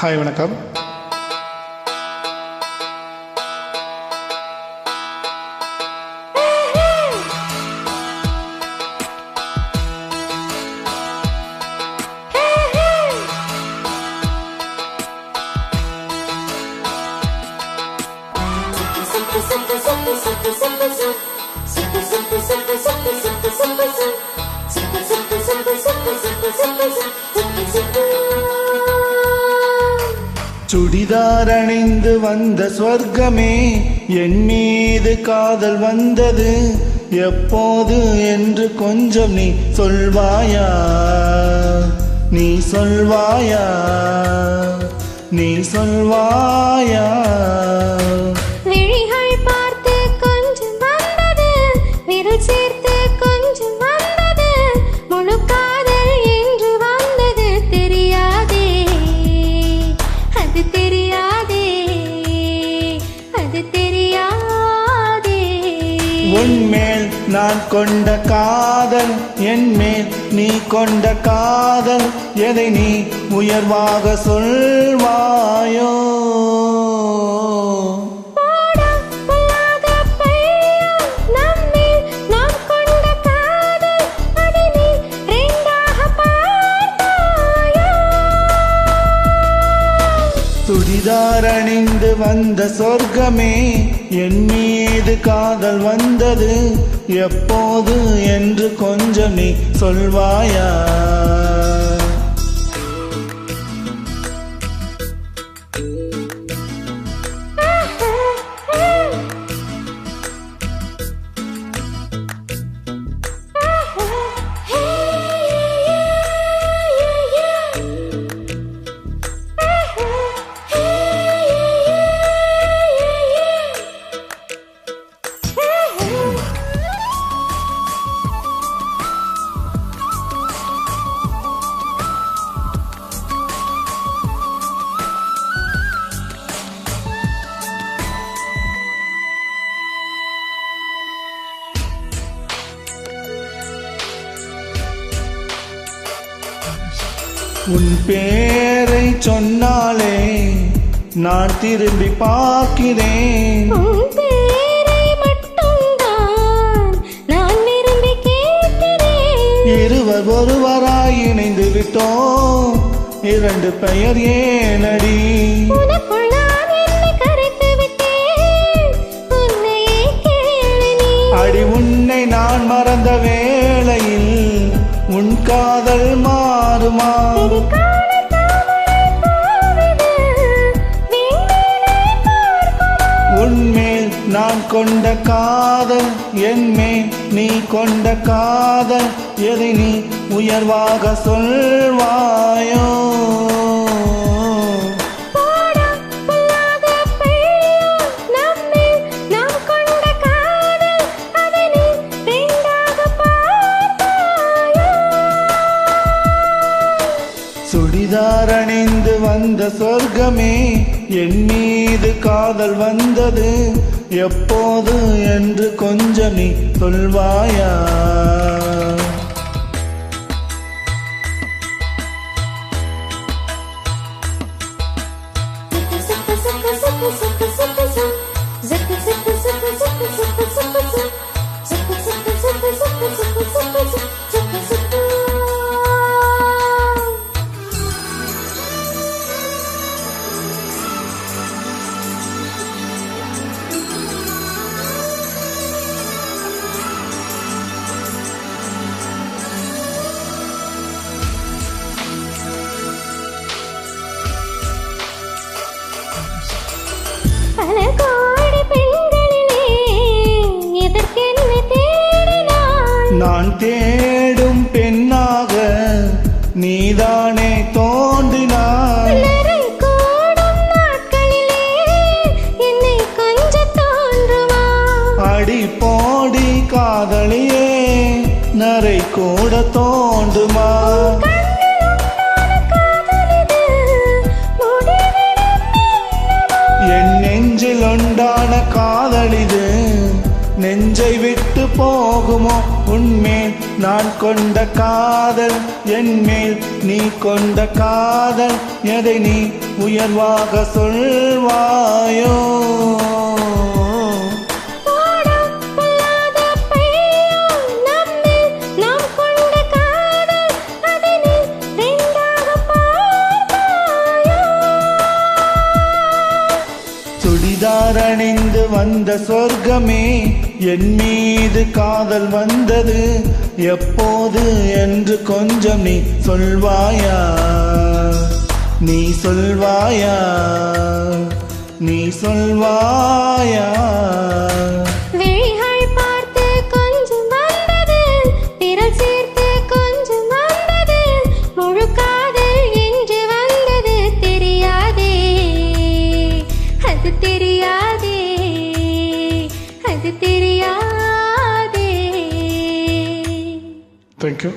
Hi வணக்கம். சுடிதார் அணிந்து வந்த ஸ்வர்க்கமே, என் மீது காதல் வந்தது எப்போது என்று கொஞ்சம் நீ சொல்வாயா? நீ சொல்வாயா? நீ சொல்வாயா? விழிகள் பார்த்து கொஞ்சம் வந்தது, விரல் சேர்த்து கொஞ்சம் வந்தது, முழு காதல் என்று வந்தது தெரியாதே, அது தெரியாதே, அது தெரியாதே. உன்மேல் நான் கொண்ட காதல், என் மேல் நீ கொண்ட காதல், எதை நீ உயர்வாக சொல்வாயோ? சுடிதார் அணிந்து வந்த சொர்க்கமே, என் மீது காதல் வந்தது எப்போது என்று கொஞ்சம் நீ சொல்வாயா? உன் பேரை சொன்னாலே நான் திரும்பி பார்க்கிறேன். உன் பேரை மட்டும்தான் நான் விரும்பி கேட்கிறேன். இருவர் ஒருவராய் இணைந்து விட்டோம், இரண்டு பெயர் ஏனடி? உனக்குள் நான் என்னை கரைத்து விட்டேன், உன்னையே கேளு நீ. அடி உன்னை நான் மறந்த வேளையில் உன் காதல் மாறுமா? உன்மேல் நான் கொண்ட காதல், என் மேல் நீ கொண்ட காதல், எதை நீ உயர்வாக சொல்வாயோ? சுடிதார் அணிந்து வந்த சொர்க்கமே, என் மீது காதல் வந்தது எப்போது என்று கொஞ்சம் நீ சொல்வாயா? பல கோடி பெண்களிலே எதற்கென்ன தேடினாய்? நான் தேடும் பெண்ணாக நீதானே தோன்றினாய். நரை கூடும் நாட்களிலே என்னை கொஞ்சம் தோன்றுமா? அடி போடி காதலியே, நரை கூட தோண்டுமா? என் நெஞ்சில் உண்டான காதலிது நெஞ்சை விட்டு போகுமோ? உன்மேல் நான் கொண்ட காதல் என் மேல் நீ கொண்ட காதல் எதை நீ உயர்வாக சொல்வாயோ சுடிதார் அணிந்து வந்த சொர்க்கமே என் மீது காதல் வந்தது எப்போது என்று கொஞ்சம் நீ சொல்வாயா நீ சொல்வாயா நீ சொல்வாயா விழிகள் பார்த்து கொஞ்சம் வந்தது விரல் சேர்த்து கொஞ்சம் வந்தது முழு காதல் என்று வந்தது தெரியாதே அது தெரியாதே அது தெரியாதே. Thank you.